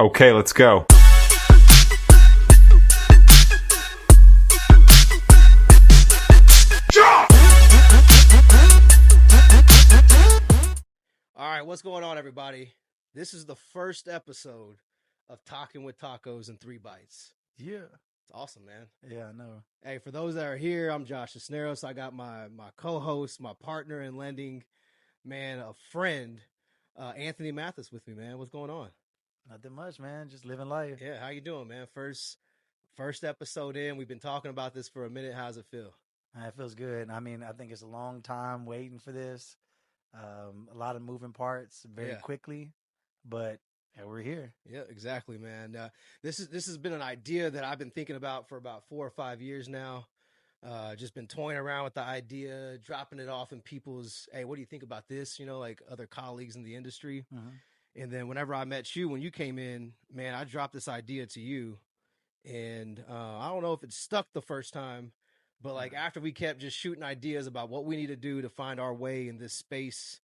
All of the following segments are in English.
Okay, let's go. All right, what's going on, everybody? This is the first episode of Talking with Tacos and Three Bites. Yeah. It's awesome, man. Yeah, I know. Hey, for those that are here, I'm Josh Cisneros. I got my co-host, my partner in lending, man, a friend, Anthony Mathis with me, man. What's going on? Nothing much, man. Just living life. Yeah, how you doing, man? First episode in. We've been talking about this for a minute. How's it feel? It feels good. I mean, I think it's a long time waiting for this. A lot of moving parts very quickly, but we're here. Yeah, exactly, man. This has been an idea that I've been thinking about for about 4 or 5 years now. Just been toying around with the idea, dropping it off in people's, hey, what do you think about this? You know, like other colleagues in the industry. Mm-hmm. And then whenever I met you, when you came in, man, I dropped this idea to you. And I don't know if it stuck the first time, but like after we kept just shooting ideas about what we need to do to find our way in this space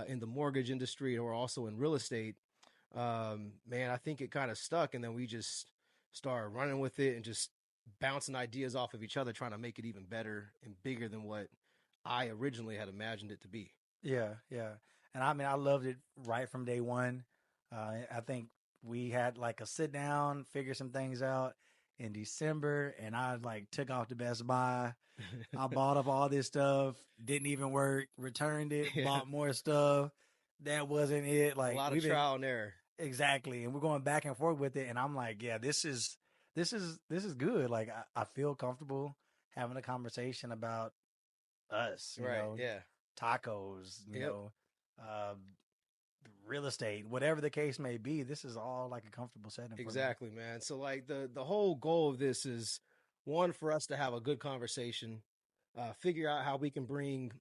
in the mortgage industry or also in real estate, man, I think it kind of stuck. And then we just started running with it and just bouncing ideas off of each other, trying to make it even better and bigger than what I originally had imagined it to be. Yeah, yeah. And I mean, I loved it right from day one. I think we had like a sit down, figure some things out in December, and I like took off to Best Buy. I bought up all this stuff, didn't even work, returned it, bought more stuff. That wasn't it. Like a lot of trial and error. Exactly. And we're going back and forth with it. And I'm like, yeah, this is good. Like I feel comfortable having a conversation about us, you know, tacos, you know, real estate, whatever the case may be. This is all like a comfortable setting. Exactly, man. So like the whole goal of this is one, for us to have a good conversation, figure out how we can bring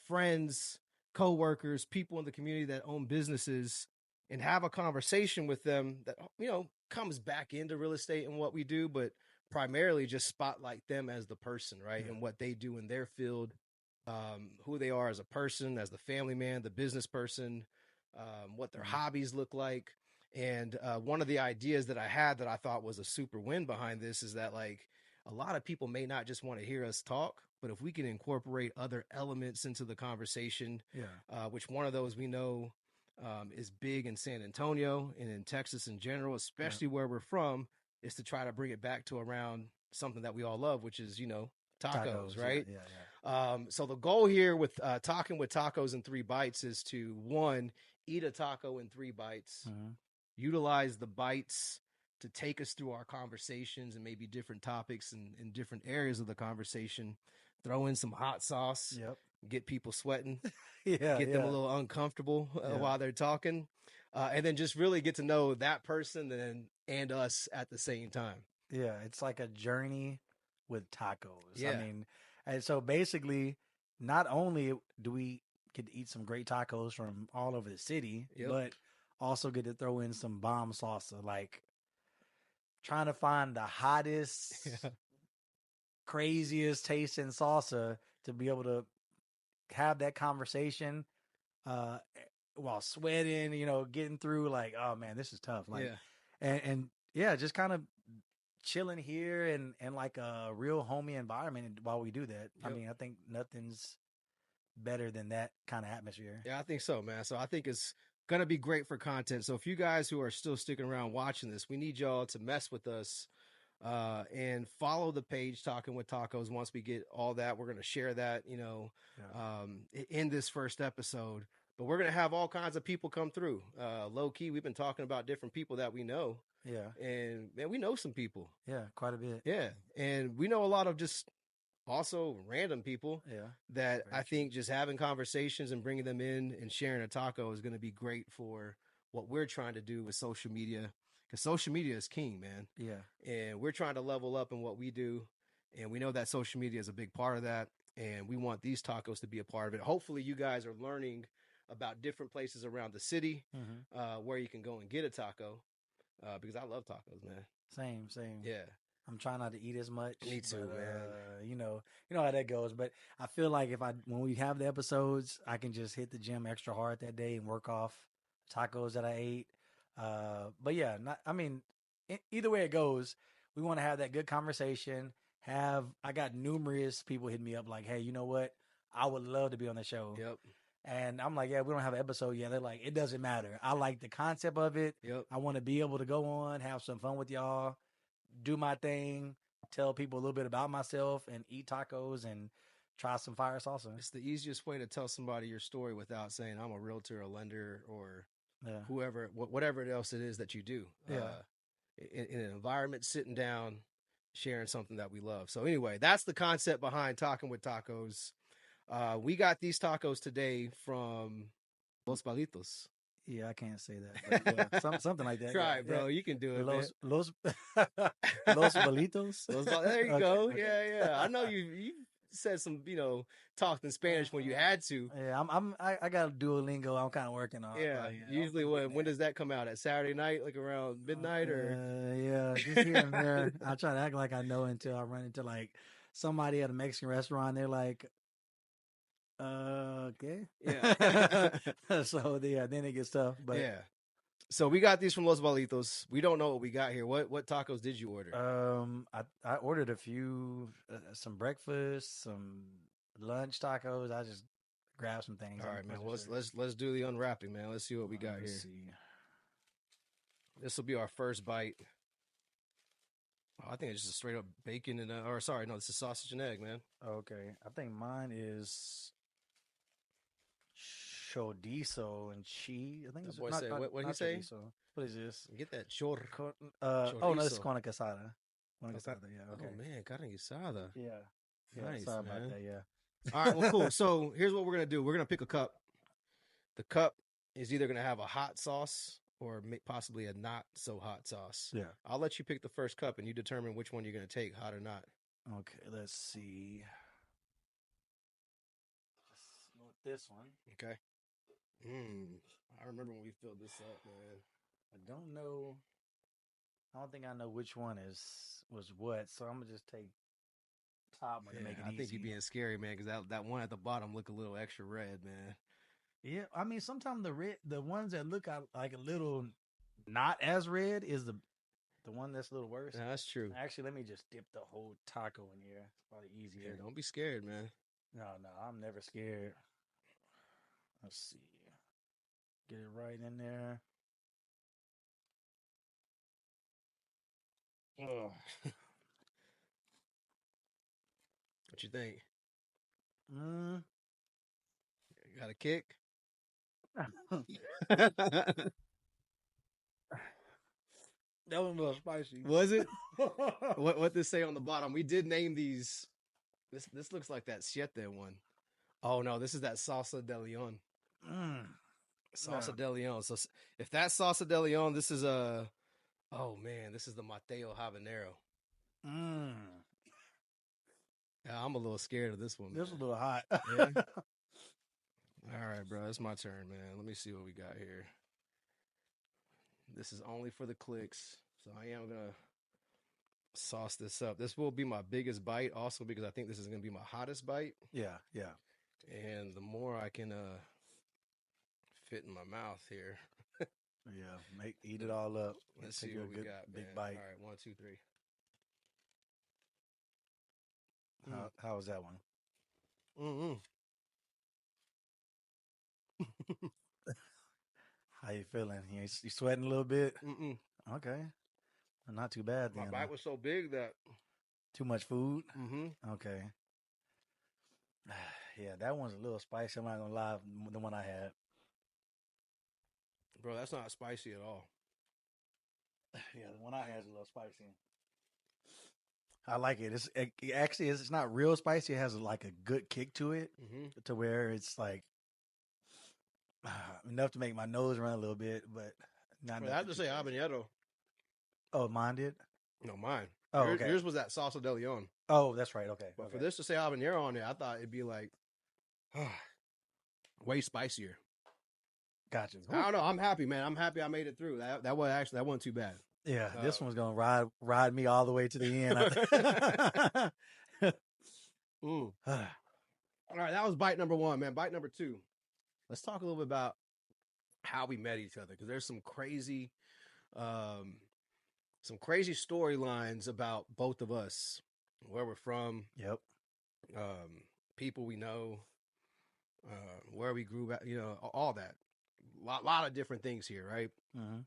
friends, coworkers, people in the community that own businesses and have a conversation with them that, you know, comes back into real estate and what we do, but primarily just spotlight them as the person, right? And what they do in their field, who they are as a person, as the family man, the business person, what their hobbies look like. And one of the ideas that I had that I thought was a super win behind this is that like a lot of people may not just want to hear us talk, but if we can incorporate other elements into the conversation, which one of those we know is big in San Antonio and in Texas in general, especially where we're from, is to try to bring it back to around something that we all love, which is, you know, tacos, right? So the goal here with Talking with Tacos and Three Bites is to, one, eat a taco in 3 bites, utilize the bites to take us through our conversations and maybe different topics and different areas of the conversation, throw in some hot sauce, get people sweating, get them a little uncomfortable while they're talking, and then just really get to know that person and us at the same time. Yeah, it's like a journey with tacos. I mean, and so basically, not only do we get to eat some great tacos from all over the city, but also get to throw in some bomb salsa, like trying to find the hottest, craziest tasting salsa to be able to have that conversation while sweating, you know, getting through like, oh man, this is tough. Like, and just kind of chilling here and like a real homey environment while we do that. I mean, I think nothing's better than that kind of atmosphere. Yeah, I think so, man. So I think it's going to be great for content. So if you guys who are still sticking around watching this, we need y'all to mess with us and follow the page Talking with Tacos. Once we get all that, we're going to share that, you know, in this first episode. But we're going to have all kinds of people come through. Low key, we've been talking about different people that we know. Yeah. And man, we know some people. Yeah, quite a bit. Yeah. And we know a lot of just also random people that I think just having conversations and bringing them in and sharing a taco is going to be great for what we're trying to do with social media, because social media is king, man. Yeah. And we're trying to level up in what we do. And we know that social media is a big part of that. And we want these tacos to be a part of it. Hopefully you guys are learning about different places around the city where you can go and get a taco. Because I love tacos, man. Same. Yeah. I'm trying not to eat as much. Me too, man. You know how that goes. But I feel like when we have the episodes, I can just hit the gym extra hard that day and work off tacos that I ate. But yeah, either way it goes, we want to have that good conversation. I got numerous people hitting me up like, hey, you know what? I would love to be on the show. Yep. And I'm like, yeah, we don't have an episode yet. They're like, it doesn't matter. I like the concept of it. Yep. I want to be able to go on, have some fun with y'all, do my thing, tell people a little bit about myself, and eat tacos and try some fire salsa. It's the easiest way to tell somebody your story without saying I'm a realtor, a lender, or whoever, whatever else it is that you do. Yeah. In an environment, sitting down, sharing something that we love. So anyway, that's the concept behind Talking with Tacos. We got these tacos today from Los Palitos. Yeah, I can't say that. But yeah, something like that. Try it, bro. You can do it. Los Bolitos. There you go. Okay. Yeah. I know you said some, talked in Spanish when you had to. Yeah, I got a Duolingo. I'm kind of working on. Yeah. Usually, when does that come out? At Saturday night, like around midnight, or? Yeah, just here and there. I try to act like I know until I run into like somebody at a Mexican restaurant. They're like, okay. Yeah. So then it gets tough. But yeah. So we got these from Los Balitos. We don't know what we got here. What tacos did you order? I ordered a few, some breakfast, some lunch tacos. I just grabbed some things. All right, man. Let's do the unwrapping, man. Let's see what we got here. See. This will be our first bite. Oh, I think it's just a straight up bacon and this is sausage and egg, man. Okay, I think mine is chorizo and cheese. I think that boy said, what did he say? Chorizo. What is this? Get that chorizo. Oh no, this is carne casada. Carne casada, yeah. Okay. Oh man, carne casada. Yeah. Nice, sorry man. about that. Yeah. All right, well, cool. So here's what we're gonna do. We're gonna pick a cup. The cup is either gonna have a hot sauce or possibly a not so hot sauce. Yeah. I'll let you pick the first cup and you determine which one you're gonna take, hot or not. Okay, let's see. Let's go with this one. Okay. I remember when we filled this up, man. I don't know. I don't think I know which one was what, so I'm gonna just take top one to make it easy. I think you're being scary, man, because that one at the bottom look a little extra red, man. Yeah, I mean, sometimes the ones that look like a little not as red is the one that's a little worse. Yeah, that's true. Actually, let me just dip the whole taco in here. It's probably easier. Yeah, don't be scared, man. No, I'm never scared. Let's see. Get it right in there. Oh. What you think? Got a kick? That was a little spicy. Was it? What this say on the bottom? We did name these. This looks like that siete one. Oh no, this is that salsa de leon. Salsa de leon. So if that's salsa de leon, this is oh man, this is the Mateo habanero. Yeah, I'm a little scared of this one. This is a little hot. Yeah. All right, bro. It's my turn, man. Let me see what we got here. This is only for the clicks, so I am gonna sauce this up. This will be my biggest bite, also because I think this is gonna be my hottest bite. Yeah. And the more I can fit in my mouth here. Yeah, eat it all up. Let's see what we got. Big man. bite. All right, 1, 2, 3. How was that one? How you feeling? You sweating a little bit? Okay, not too bad then. My bite was so big that too much food. Okay. Yeah, that one's a little spicy. I'm not gonna lie. The one I had, bro, that's not spicy at all. Yeah, the one I had is a little spicy. I like it. It's not real spicy. It has like a good kick to it, to where it's like enough to make my nose run a little bit, but not. I have to say habanero. Oh, mine did? No, mine. Oh, okay. Yours was that salsa de leon. Oh, that's right. Okay. But for this to say habanero on it, I thought it'd be like way spicier. Gotcha. I don't know. I'm happy, man. I'm happy I made it through. That wasn't too bad. Yeah, this one's gonna ride me all the way to the end. All right, that was bite number 1, man. Bite number 2. Let's talk a little bit about how we met each other, because there's some crazy Um, some crazy storylines about both of us, where we're from, Yep. um, people we know, where we grew up, all that. Lot of different things here, right? Mm-hmm.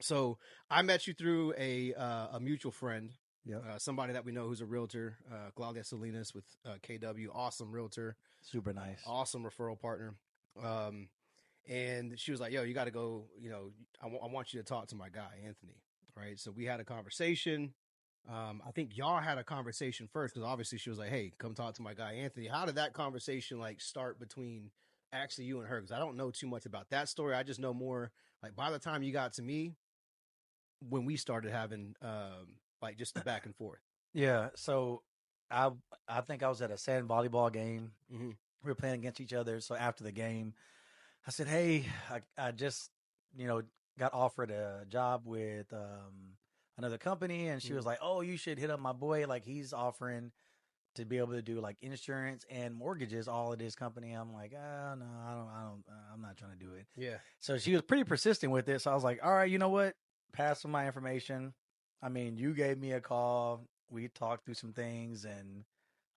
So I met you through a mutual friend, Yep. somebody that we know who's a realtor, Claudia Salinas with KW, awesome realtor, Super nice. awesome referral partner. Um, and she was like, "Yo, you got to go. I want you to talk to my guy Anthony." Right. So we had a conversation. I think y'all had a conversation first because obviously she was like, "Hey, come talk to my guy Anthony." How did that conversation like start between actually you and her? Because I don't know too much about that story. I just know more like by the time you got to me, when we started having like just the back and forth. Yeah. So I I think I was at a sand volleyball game. Mm-hmm. We were playing against each other. So after the game, I said, "Hey, I just you know got offered a job with another company," and she Mm-hmm. was like, "Oh, you should hit up my boy. Like he's offering to be able to do like insurance and mortgages all of this company." I'm like, "Ah, no, I'm not trying to do it." Yeah. So she was pretty persistent with it. So I was like, "All right, you know what? Pass on my information. I mean, you gave me a call. We talked through some things, and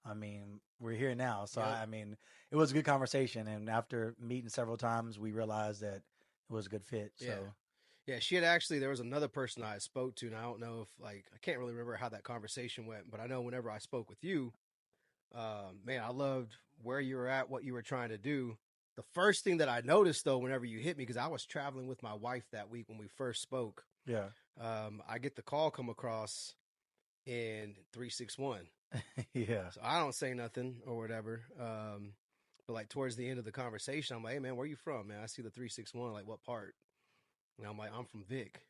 I mean, we're here now." So Yep. I mean, it was a good conversation. And after meeting several times, we realized that it was a good fit. Yeah. So Yeah, there was another person I spoke to, and I don't know if like I can't really remember how that conversation went, but I know whenever I spoke with you, man, I loved where you were at, what you were trying to do. The first thing that I noticed though, whenever you hit me, because I was traveling with my wife that week when we first spoke, yeah, I get the call come across in 361. yeah, So I don't say nothing or whatever. But like towards the end of the conversation, I'm like, "Hey man, where you from, man? I see the 361. Like what part?" And I'm like, "I'm from Vic."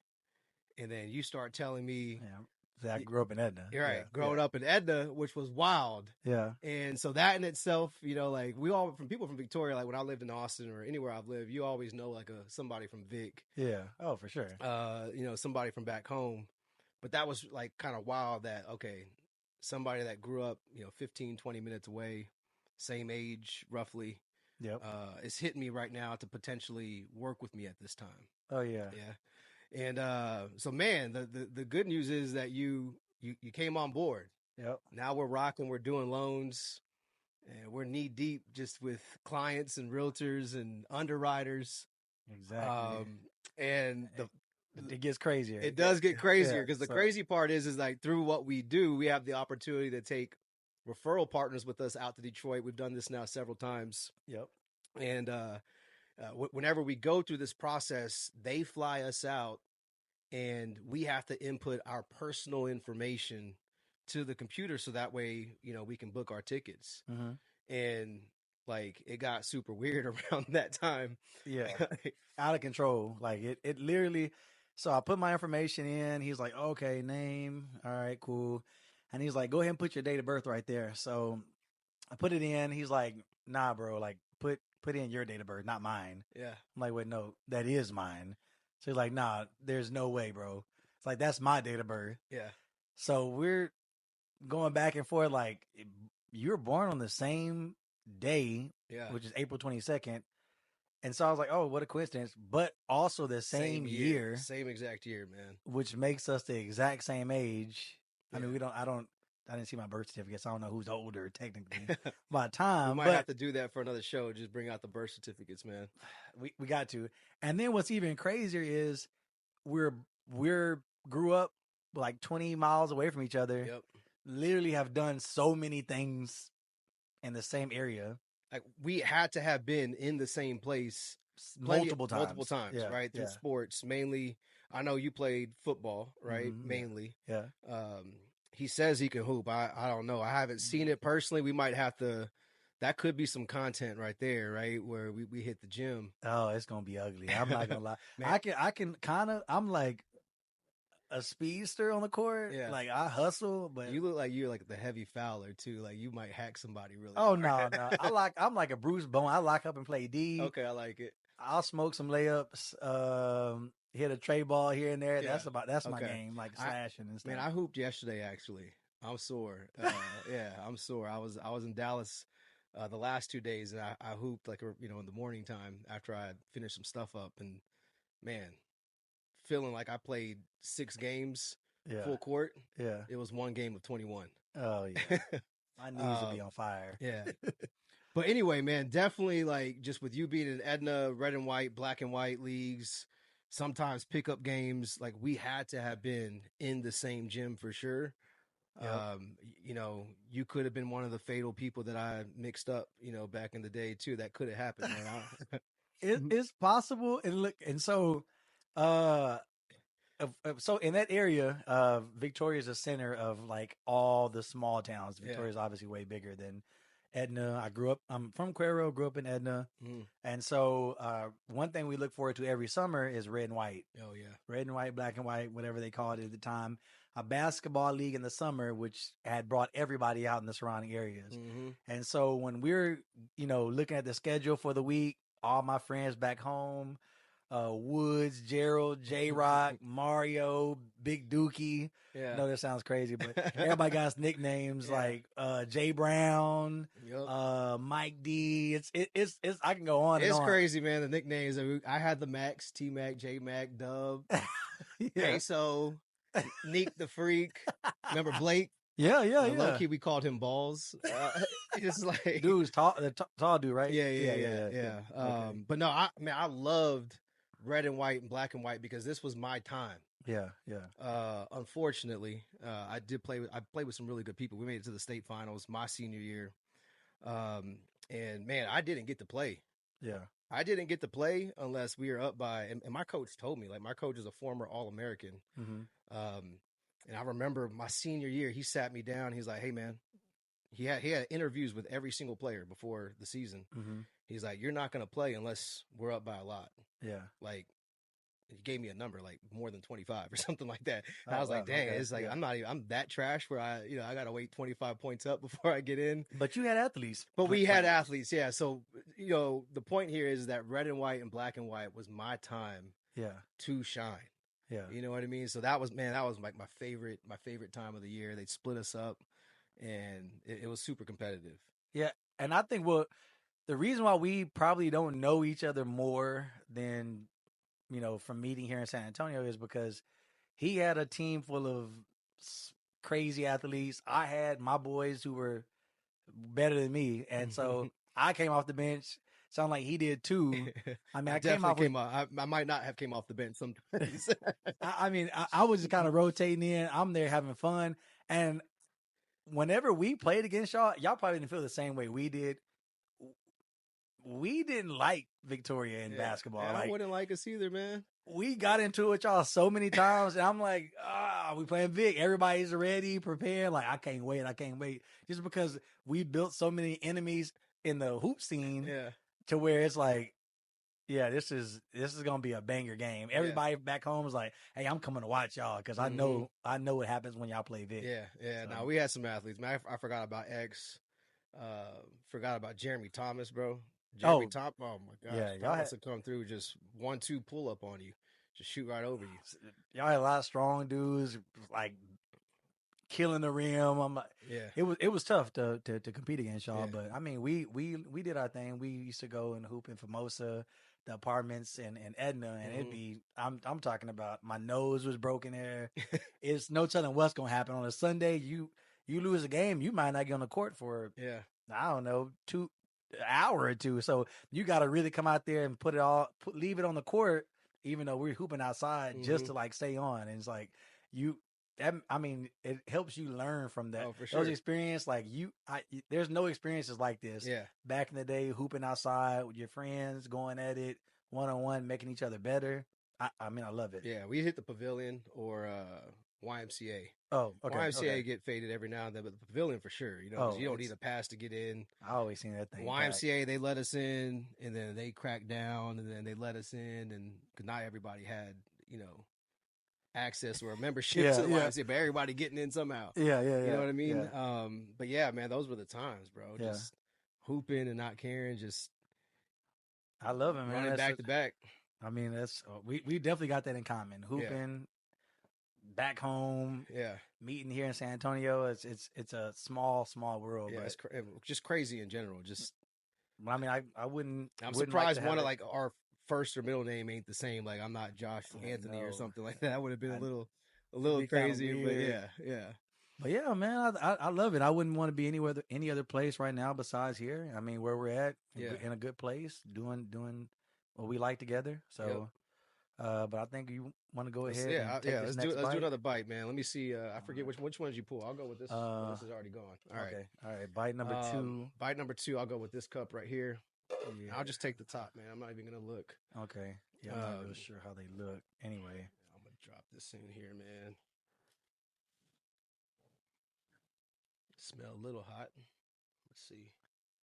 And then you start telling me, yeah. I grew up in Edna. you're Yeah, right, yeah, growing up in Edna, which was wild. yeah, And so that in itself, like we all from people from Victoria, like when I lived in Austin or anywhere I've lived, you always know like somebody from Vic, yeah. Oh, for sure. somebody from back home. But that was like kind of wild that, okay, somebody that grew up, 15, 20 minutes away, same age roughly, Yep. is hitting me right now to potentially work with me at this time. Oh yeah. Yeah. And so man, the good news is that you came on board. Yep. Now we're rocking, we're doing loans, and we're knee deep just with clients and realtors and underwriters. Exactly. Um, and It gets crazier. it does get crazier Yeah. because the So crazy part is like through what we do, we have the opportunity to take referral partners with us out to Detroit. We've done this now several times, yep. and whenever we go through this process, they fly us out, and we have to input our personal information to the computer so that way we can book our tickets. Mm-hmm. And like it got super weird around that time. Yeah. Out of control. Like it literally. So I put my information in. He's like, "Okay, name. All right, cool." And he's like, "Go ahead and put your date of birth right there." So I put it in. He's like, "Nah, bro. Like put in your date of birth, not mine." Yeah. I'm like, "Wait, no, that is mine." So he's like, "Nah, there's no way, bro." It's like that's my date of birth. Yeah. So we're going back and forth. Like you were born on the same day, Yeah. which is April 22nd. And so I was like, "Oh, what a coincidence!" But also the same year, year, same exact year, man. which makes us the exact same age. I Yeah. mean, I didn't see my birth certificate, so I don't know who's older technically by time. We might But have to do that for another show. Just bring out the birth certificates, man. we got to. And then what's even crazier is we're we're grew up like 20 miles away from each other. Yep. Literally have done so many things in the same area. Like we had to have been in the same place Multiple multiple times. times, Yeah. right? Through Yeah. sports, mainly. I know you played football, right? Mm-hmm, Mainly. yeah. He says he can hoop. I don't know. I haven't seen it personally. We might have to. That could be some content right there, right? Where we hit the gym. Oh, it's gonna be ugly. I'm not gonna lie. Man, I can kind of. I'm like a speedster on the court. yeah. Like I hustle, but You look like you're like the heavy fouler too. Like you might hack somebody really oh hard. no. I'm like a Bruce Bone. I lock up and play D. Okay, I like it. I'll smoke some layups. Hit a tray ball here and there. Yeah. That's my Okay. game. Like slashing and stuff. Man, I hooped yesterday actually. I'm sore. Yeah, I'm sore. I was in Dallas the last 2 days, and I hooped like in the morning time after I had finished some stuff up, and man, feeling like I played 6 games Yeah. full court. Yeah. It was one game of 21. Oh yeah. My knees would be on fire. Yeah. But anyway, man, definitely like just with you being in Edna, red and white, black and white leagues, sometimes pickup games, like we had to have been in the same gym for sure. Yep. You know, you could have been one of the fatal people that I mixed up, you know, back in the day too. That could have happened, man. It's possible. And look, and so, uh, so in that area, Victoria is a center of like all the small towns. Victoria is obviously way bigger than Edna. I'm from Cuero, grew up in Edna. And so one thing we look forward to every summer is red and white. Oh, yeah. Red and white, black and white, whatever they called it at the time. A basketball league in the summer, which had brought everybody out in the surrounding areas. And so when we're, looking at the schedule for the week, all my friends back home, Woods, Gerald, J Rock, Mario, Big Dookie. Yeah. I know that sounds crazy, but everybody got nicknames like Jay Brown, Mike D. It's I can go on. It's and on. crazy, man. The nicknames. I had the Max, T Mac, J Mac, Dub, Queso, Neek the Freak. Remember Blake? Yeah. Low key, we called him Balls. Just like dude's tall, the tall dude, right? Yeah. Okay. But no, I loved red and white and black and white because this was my time. Yeah. Unfortunately, I played with some really good people. We made it to the state finals my senior year. And man, I didn't get to play. Yeah. I didn't get to play unless we were up by, and my coach told me, like my coach is a former All-American. And I remember my senior year, he sat me down. He's like, hey man, he had interviews with every single player before the season. He's like, you're not going to play unless we're up by a lot. Yeah. Like, he gave me a number, like more than 25 or something like that. And I was like, dang, it's like, I'm that trash where I got to wait 25 points up before I get in. But you had athletes. But we had athletes. Yeah. So, the point here is that red and white and black and white was my time to shine. Yeah. You know what I mean? So that was like my favorite time of the year. They'd split us up and it was super competitive. Yeah. And I think the reason why we probably don't know each other more than, from meeting here in San Antonio is because he had a team full of crazy athletes. I had my boys who were better than me. And so I came off the bench. Sound like he did too. I mean, I might not have came off the bench sometimes. I was just kind of rotating in. I'm there having fun. And whenever we played against y'all probably didn't feel the same way we did. We didn't like Victoria in basketball. I wouldn't like us either, man. We got into it with y'all so many times, and I'm like, we playing big. Everybody's ready, prepared. Like, I can't wait. Just because we built so many enemies in the hoop scene to where it's like, this is gonna be a banger game. Everybody back home is like, hey, I'm coming to watch y'all because I know what happens when y'all play big. Yeah. So. Now we had some athletes. Man, I forgot about X. Forgot about Jeremy Thomas, bro. Oh my gosh. Yeah, y'all had to come through, just 1-2 pull up on you, just shoot right over you. Y'all had a lot of strong dudes, like killing the rim. I'm like, it was tough to compete against y'all, but I mean, we did our thing. We used to go and hoop in Formosa, the apartments in Edna, and it'd be I'm talking about my nose was broken there. It's no telling what's gonna happen on a Sunday. You lose a game, you might not get on the court for I don't know, an hour or two. So you got to really come out there and leave it on the court, even though we're hooping outside just to like stay on. And it's like it helps you learn from that. Oh, for sure. Those experiences, like there's no experiences like this. Yeah. Back in the day, hooping outside with your friends, going at it one-on-one, making each other better. I love it. Yeah. We hit the pavilion or YMCA. Oh, okay. YMCA get faded every now and then, but the pavilion for sure. You don't need a pass to get in. I always seen that thing. YMCA, they let us in, and then they cracked down, and then they let us in, and cause not everybody had, access or a membership to the YMCA, but everybody getting in somehow. Yeah. You know what I mean? Yeah. But yeah, man, those were the times, bro. Just hooping and not caring. Just I love it, man. Running back to back. I mean, that's we definitely got that in common. Hooping. Back home, meeting here in San Antonio, it's a small world. Yeah, but it's just crazy in general. Just, I mean, I wouldn't. I'm surprised one of like our first or middle name ain't the same. Like I'm not Josh Anthony or No, something like that. That would have been a it'd little be kind of crazy, but weird. yeah. But yeah, man, I love it. I wouldn't want to be any other place right now besides here. I mean, where we're at, Yeah. in a good place, doing what we like together. Yep. So, but I think you want to go Let's, ahead and take this let's next do bite. another bite, man. Let me see. I All forget which ones you pull. I'll go with this. Oh, right. this is already gone. All right. Okay. All right. Bite number two. Bite number two. I'll go with this cup right here. Yeah. I'll just take the top, man. I'm not even gonna look. Okay. Yeah, I'm not real sure how they look. Anyway, I'm gonna drop this in here, man. Smell a little hot. Let's see.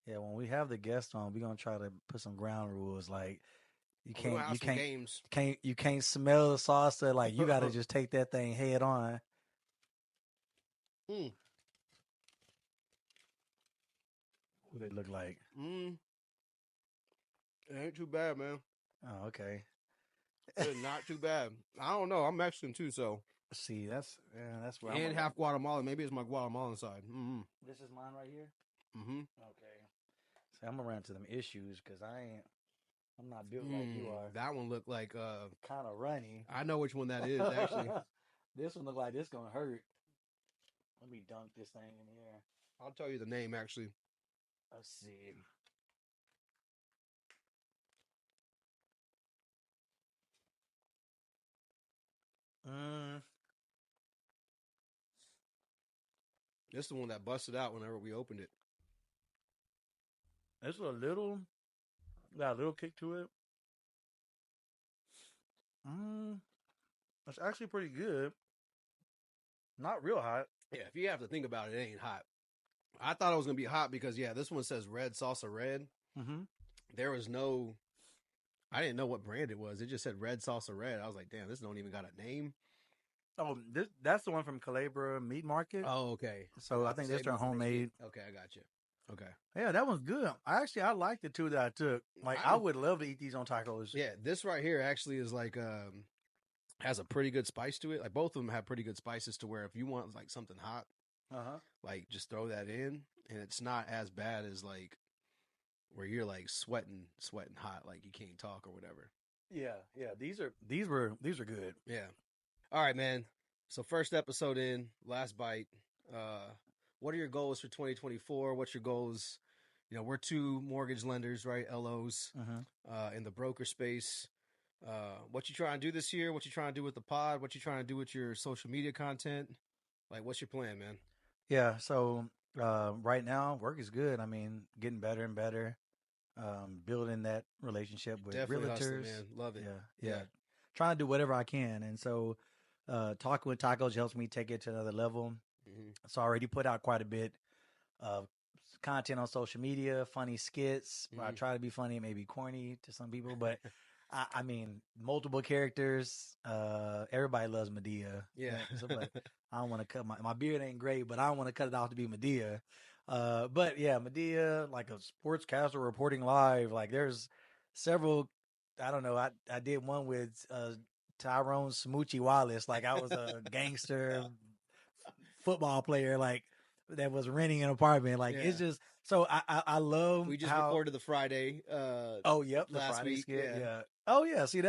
yeah, when we have the guest on, we're gonna try to put some ground rules. Like you We're gonna can't, have you some can't, games. you can't smell the salsa. Like you got to just take that thing head on. Mm. What they look like? It ain't too bad, man. Oh, okay. It's not too bad. I don't know. I'm Mexican too, so. See, that's where And I'm half Guatemalan. Maybe it's my Guatemalan side. Mm-hmm. This is mine right here. Mm-hmm. Okay. See, I'm around to them issues because I'm not built like you are. That one looked like Kind of runny. I know which one that is actually. This one look like this gonna hurt. Let me dunk this thing in here. I'll tell you the name actually. Let's see. This is the one that busted out whenever we opened it. It's got a little kick to it. It's actually pretty good. Not real hot. Yeah, if you have to think about it, it ain't hot. I thought it was gonna be hot because this one says red salsa red. Mm-hmm. There was no, I didn't know what brand it was. It just said red salsa red. I was like, damn, this don't even got a name. Oh, that's the one from Calabria Meat Market. Oh, okay. So I think that's their homemade. Okay, I got you. Okay. Yeah, that one's good. I like the two that I took. Like I would love to eat these on tacos. Yeah, this right here actually is like has a pretty good spice to it. Like both of them have pretty good spices to where if you want like something hot, like just throw that in, and it's not as bad as like where you're like sweating hot, like you can't talk or whatever. Yeah. These are good. Yeah. All right, man. So first episode in, last bite. What are your goals for 2024? What's your goals? You know, we're two mortgage lenders, right? LOs in the broker space. What you trying to do this year? What you trying to do with the pod? What you trying to do with your social media content? Like, what's your plan, man? Yeah. So right now, work is good. I mean, getting better and better. Building that relationship with Definitely realtors. hustling, man. Love it. Yeah. Trying to do whatever I can, and so talking with tacos helps me take it to another level. So I already put out quite a bit of content on social media, funny skits. I try to be funny, maybe corny to some people, but I mean, multiple characters. Everybody loves Medea. Yeah. So, but I don't want to cut my beard ain't great, but I don't want to cut it off to be Medea. But yeah, Medea, like a sportscaster reporting live. Like there's several. I don't know. I did one with Tyrone Smoochie Wallace. Like I was a gangster football player. Like that was renting an apartment. Like it's just so I love. We just recorded the Friday. Oh yep, the last Friday week. skit. Yeah. Oh yeah. See,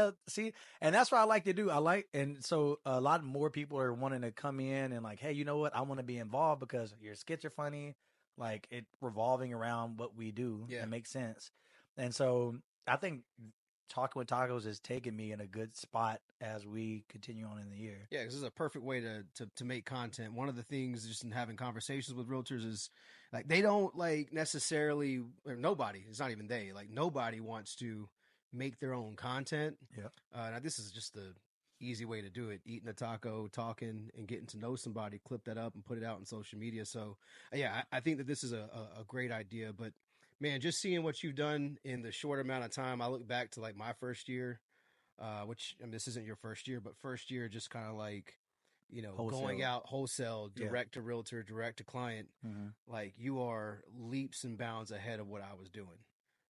and that's what I like to do. And so a lot more people are wanting to come in and like, hey, you know what? I want to be involved because your skits are funny. Like it revolving around what we do. Yeah, it makes sense. And so I think Talking with Tacos has taken me in a good spot as we continue on in the year. Yeah, because it's a perfect way to make content. One of the things just in having conversations with realtors is like they don't like necessarily, or nobody, it's not even they, like nobody wants to make their own content. Yeah. Now this is just the easy way to do it. Eating a taco, talking, and getting to know somebody, clip that up and put it out on social media. So yeah, I think that this is a great idea. But man, just seeing what you've done in the short amount of time, I look back to like my first year, which I mean, this isn't your first year, but first year just kind of like, you know, wholesale. Going out wholesale, direct to realtor, direct to client. Like you are leaps and bounds ahead of what I was doing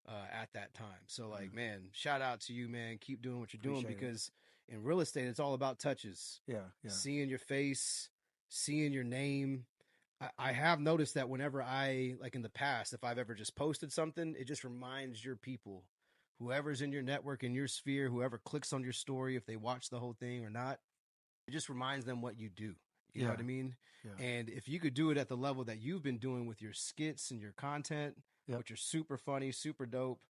at that time. So like, man, shout out to you, man. Keep doing what you're doing because in real estate, it's all about touches. Yeah. Seeing your face, seeing your name. I have noticed that whenever I, like in the past, if I've ever just posted something, it just reminds your people whoever's in your network, in your sphere, whoever clicks on your story, if they watch the whole thing or not, it just reminds them what you do. You know Yeah. what I mean? Yeah. And if you could do it at the level that you've been doing with your skits and your content, Yep. which are super funny, super dope,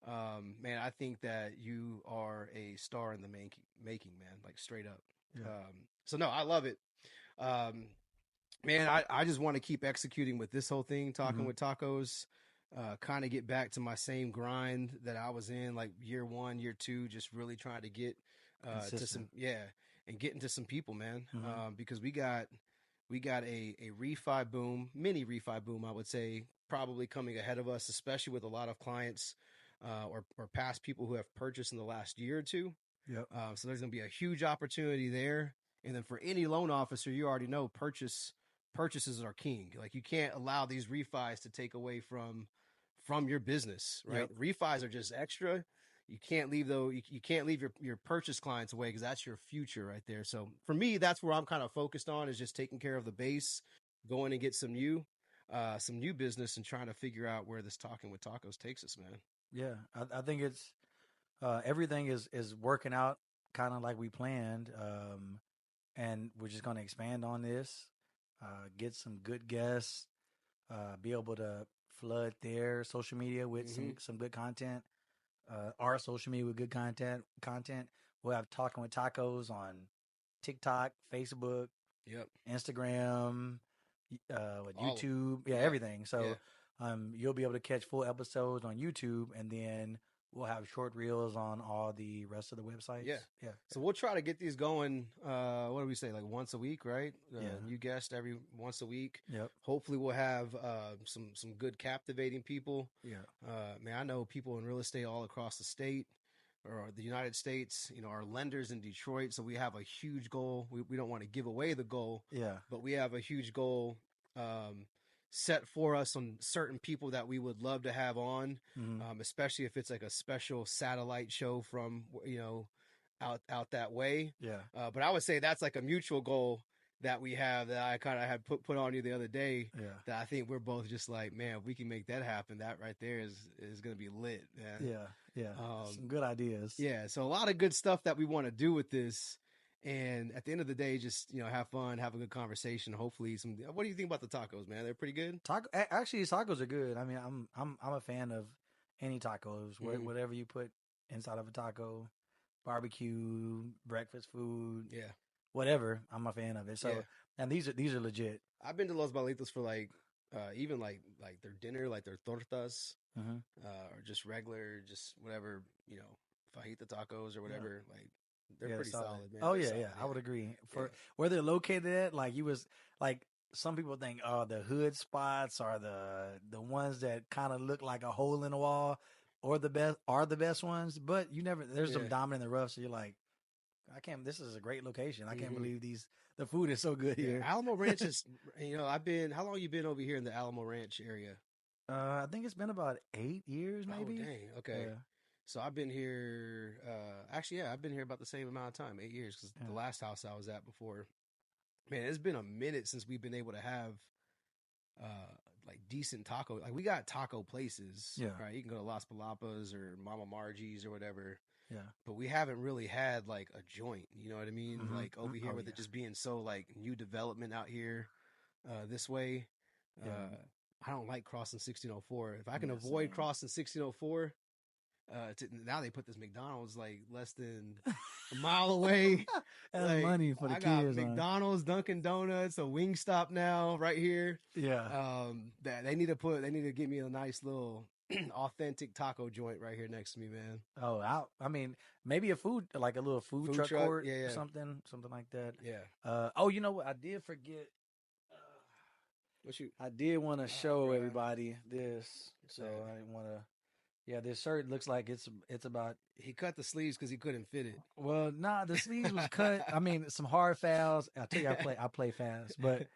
man, I think that you are a star in the making, man, like straight up. Yeah. So no, I love it. Um, man, I just want to keep executing with this whole thing, talking with tacos, kind of get back to my same grind that I was in like year 1, year 2, just really trying to get to some, and get into some people, man. Because we got a refi boom, mini refi boom, I would say, probably coming ahead of us, especially with a lot of clients or past people who have purchased in the last year or two. Yep. So there's going to be a huge opportunity there. And then for any loan officer, you already know purchases are king. Like you can't allow these refis to take away from your business, right? Yep. Refis are just extra. You can't leave though. You can't leave your purchase clients away because that's your future right there. So for me, that's where I'm kind of focused on is just taking care of the base, going and get some new business and trying to figure out where this talking with tacos takes us, man. Yeah. I think it's everything is working out kind of like we planned. And we're just going to expand on this, get some good guests, be able to flood their social media with some good content, our social media with good content. We'll have Talking with Tacos on TikTok, Facebook, Yep. Instagram, All YouTube, everything. So you'll be able to catch full episodes on YouTube, and then we'll have short reels on all the rest of the websites. Yeah. Yeah. So we'll try to get these going. What do we say? Like once a week, right? Yeah. New guest every once a week. Yep. Hopefully we'll have some good captivating people. Yeah. Man, I know people in real estate all across the state or the United States, our lenders in Detroit. So we have a huge goal. We don't want to give away the goal. Yeah. But we have a huge goal set for us on certain people that we would love to have on, especially if it's like a special satellite show from, out that way. Yeah. But I would say that's like a mutual goal that we have that I kind of had put on you the other day. Yeah. That I think we're both just like, man, if we can make that happen, that right there is going to be lit, man. Yeah. Yeah. Some good ideas. Yeah. So a lot of good stuff that we want to do with this. And at the end of the day, just have fun, have a good conversation. Hopefully, What do you think about the tacos, man? They're pretty good. Actually, tacos are good. I mean, I'm a fan of any tacos, whatever you put inside of a taco, barbecue, breakfast food, whatever. I'm a fan of it. So, and these are legit. I've been to Los Balitos for even like their dinner, like their tortas, or just regular, just whatever, fajita tacos or whatever, like. They're pretty solid, man. Oh yeah. I would agree. For where they're located at, like some people think, oh, the hood spots are the ones that kind of look like a hole in the wall, or the best ones. But there's some diamond in the rough. So you're like, this is a great location. I can't believe the food is so good here. Alamo Ranch is, how long you been over here in the Alamo Ranch area? I think it's been about 8 years, maybe. Oh, dang. Okay. Yeah. So I've been here, I've been here about the same amount of time, 8 years, because the last house I was at before, man, it's been a minute since we've been able to have, like decent taco. Like we got taco places, right? You can go to Las Palapas or Mama Margie's or whatever. Yeah. But we haven't really had like a joint, you know what I mean? Like over here with it just being so like new development out here, this way. I don't like crossing 1604. If I can avoid crossing 1604, now they put this McDonald's like less than a mile away. That's money for the kids. I got McDonald's, Dunkin' Donuts, a Wingstop now right here. Yeah. That they need to give me a nice little authentic taco joint right here next to me, man. Oh, I mean, maybe a little food truck court or something like that. Yeah. Oh, you know what? I did forget. I did want to show everybody this, so I didn't want to. Yeah, this shirt looks like it's about. He cut the sleeves because he couldn't fit it. Well, nah, the sleeves was cut. I mean, some hard fouls. I tell you, I play fast, but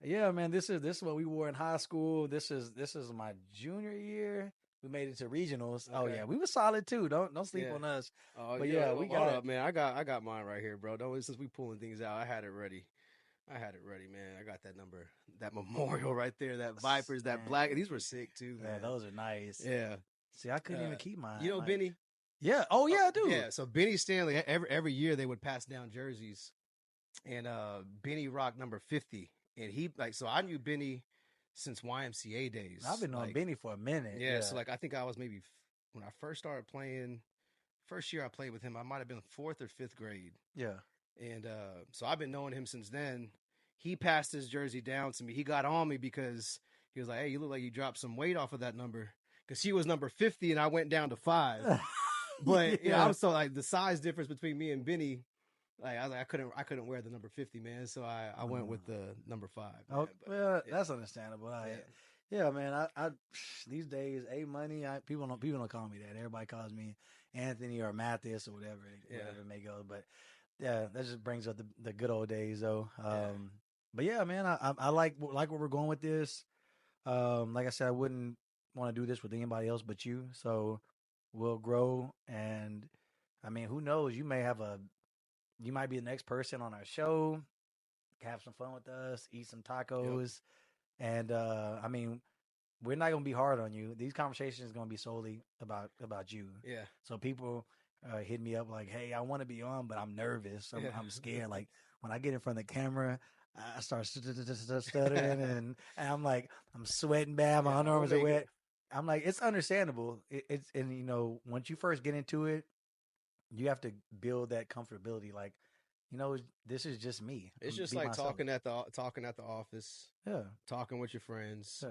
yeah, man, this is what we wore in high school. This is my junior year. We made it to regionals. Okay. Oh yeah, we were solid too. Don't sleep on us. Oh, but yeah, we got it, man. I got mine right here, bro. Since we pulling things out, I had it ready. Man. I got that number, that memorial right there, that Vipers, that black. These were sick too, man. Yeah, those are nice. Yeah. See, I couldn't even keep mine. Benny? Yeah. Oh yeah, I do. Yeah. So Benny Stanley, every year they would pass down jerseys, and Benny rocked number 50, and he like so I knew Benny since YMCA I've days. been on Like Benny for a minute. yeah, Yeah. so like I think I was maybe when I first started playing. First year I played with him, I might have been fourth or fifth grade. Yeah. And so I've been knowing him since then. He passed his jersey down to me. He got on me because he was like, "Hey, you look like you dropped some weight off of that number." Because he was number 50 and I went down to 5. But you know, Yeah. I'm so like the size difference between me and Benny. Like I was like I couldn't wear the number 50, man. So I went with the number 5. Man. Oh, But well, yeah, that's understandable. Yeah, man. I these days, A Money. People don't call me that. Everybody calls me Anthony or Mathis or whatever it may go. But yeah, that just brings up the good old days, though. But yeah, man, I like where we're going with this. Like I said, I wouldn't want to do this with anybody else but you. So we'll grow, and I mean, who knows? You might be the next person on our show. Have some fun with us, eat some yep, tacos, and I mean, we're not gonna be hard on you. These conversations are gonna be solely about you. yeah, So people hit me up like, "Hey, I want to be on, but I'm nervous. I'm scared. Like when I get in front of the camera, I start stuttering, and I'm like, I'm sweating bad. My yeah. We'll underarms are make it. wet. I'm like, it's understandable. It's and once you first get into it, you have to build that comfortability. Like, this is just me. It's just Be like myself. talking at the office, Yeah, talking with your friends. yeah,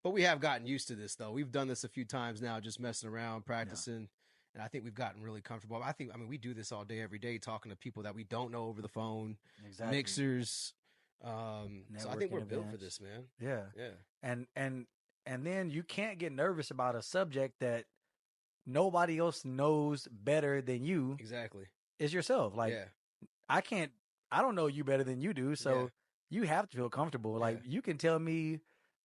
But we have gotten used to this, though. We've done this a few times now, just messing around, yeah. practicing, and I think we've gotten really comfortable. I mean, we do this all day, every day, talking to people that we don't know over the phone, Exactly. mixers. So I think Networking we're built for events. this, man. Yeah. Yeah, And then you can't get nervous about a subject that nobody else knows better than you exactly. is yourself. Like Yeah, I can't I don't know you better than you do, yeah, so you have to feel comfortable. yeah. Like you can tell me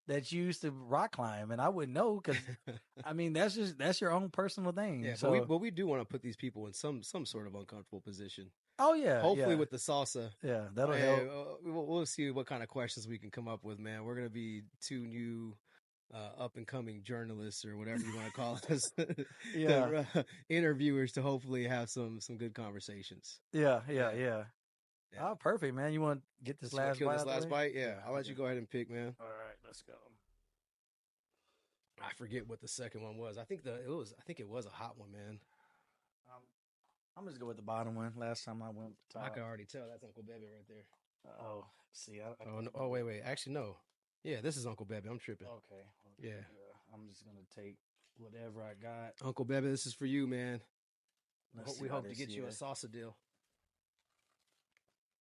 that you used to rock climb and I wouldn't know cuz I mean that's your own personal thing. Yeah, but we So but we do want to put these people in some sort of uncomfortable position. oh yeah, Hopefully yeah. with the salsa. Yeah, that'll Hey, help. we'll see what kind of questions we can come up with, man. We're gonna be two new up and coming journalists or whatever you want to call us, Yeah. interviewers to hopefully have some good conversations. Yeah, yeah, Yeah, yeah. yeah. Oh, perfect, man. You want to get this Let's want to last kill bite this out the last way? bite. Yeah, Yeah, I'll let okay. you go ahead and pick, man. All right, let's go. I forget what the second one was. I think it was a hot one, man. Um, I'm just go with the bottom one. Last time I went with the I top. can already tell that's Uncle Bebe right there. Oh, see, I Oh no, can't oh wait. Actually, no. Yeah, this is Uncle Bebe. I'm tripping. Okay. Yeah, I'm just gonna take whatever I got. Uncle Bebe, this is for you, man. Let's see We how hope to this get you a is. salsa deal.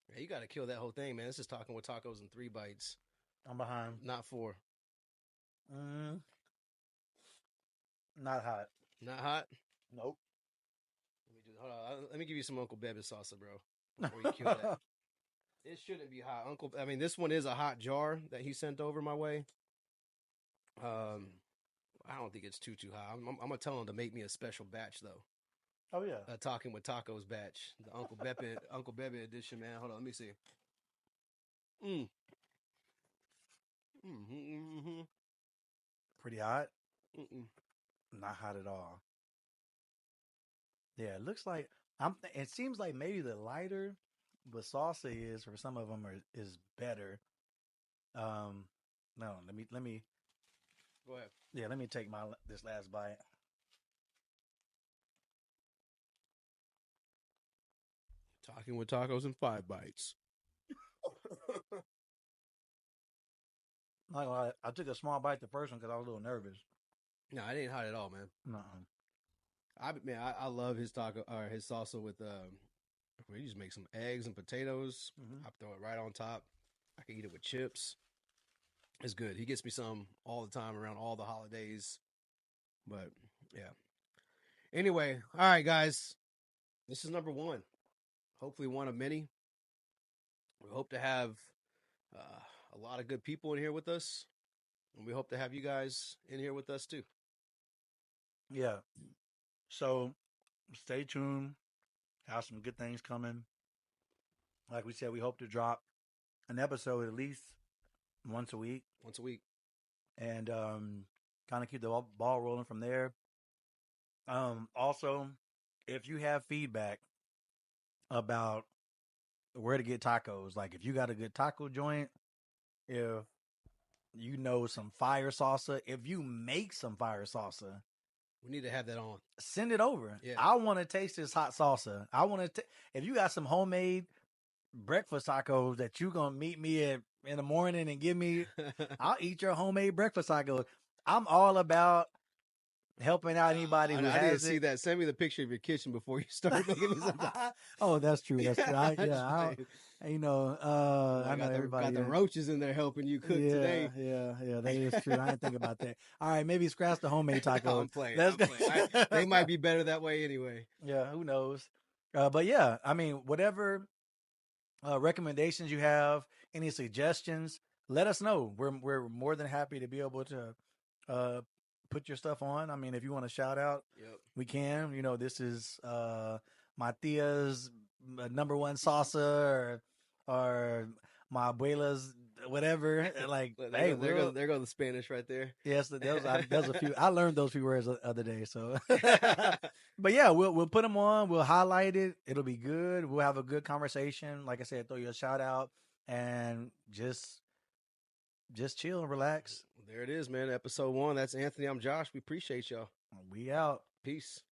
Yeah, you got to kill that whole thing, man. This is talking with tacos in 3 bites, I'm behind. not 4. Mm, not hot. Not hot. Nope. Hold on. Let me give you some Uncle Bebe salsa, bro. Before you kill that, it shouldn't be hot, Uncle. I mean, this one is a hot jar that he sent over my way. Um, I don't think it's too hot. I'm gonna tell him to make me a special batch though. Oh yeah. Talking with tacos batch, the Uncle Bebe edition, man. Hold on, let me see. Mm. Mm-hmm. Pretty hot. Mm-mm. Not hot at all. Yeah, it looks like it seems like maybe the lighter the salsa is for some of them is better. No, let me. Go ahead. Yeah, let me take this last bite. Talking with tacos in 5 bites. Not gonna lie, I took a small bite the first one because I was a little nervous. No, it ain't hot at all, man. No. I love his taco or his salsa with where you just make some eggs and potatoes. Mm-hmm. I throw it right on top. I can eat it with chips. It's good. He gets me some all the time around all the holidays. But yeah. Anyway, all right, guys. This is number 1. Hopefully, one of many. We hope to have a lot of good people in here with us, and we hope to have you guys in here with us too. Yeah. So stay tuned. Have some good things coming. Like we said, we hope to drop an episode at least once a week. Once a week. And kind of keep the ball rolling from there. Also, if you have feedback about where to get tacos, like if you got a good taco joint, if you know some fire salsa, if you make some fire salsa, we need to have that on. send it over. Yeah. I want to taste this hot salsa. I want to. If you got some homemade breakfast tacos that you gonna meet me at in the morning and give me, I'll eat your homemade breakfast tacos. I'm all about helping out anybody who I need to has see it. that. Send me the picture of your kitchen before you start making me something. Oh, that's true. That's true. Well, I know got everybody. the roaches in there helping you cook Yeah, today. yeah. That is true. I didn't think about that. All right, maybe scratch the homemade tacos. I'm playing. Let's I'm go. playing. They might be better that way anyway. Yeah, who knows? But yeah, I mean, whatever recommendations you have, any suggestions, let us know. We're more than happy to be able to uh, put your stuff on. I mean, if you want to shout out, Yep. we can. You know, this is my tia's number one salsa, or my abuela's whatever. Like, hey, There go the Spanish right there. yes, those a few. I learned those few words the other day. So, but yeah, we'll put them on. We'll highlight it. It'll be good. We'll have a good conversation. Like I said, throw you a shout out and just chill and relax. There it is, man. Episode 1. That's Anthony. I'm Josh. We appreciate y'all. We out. Peace.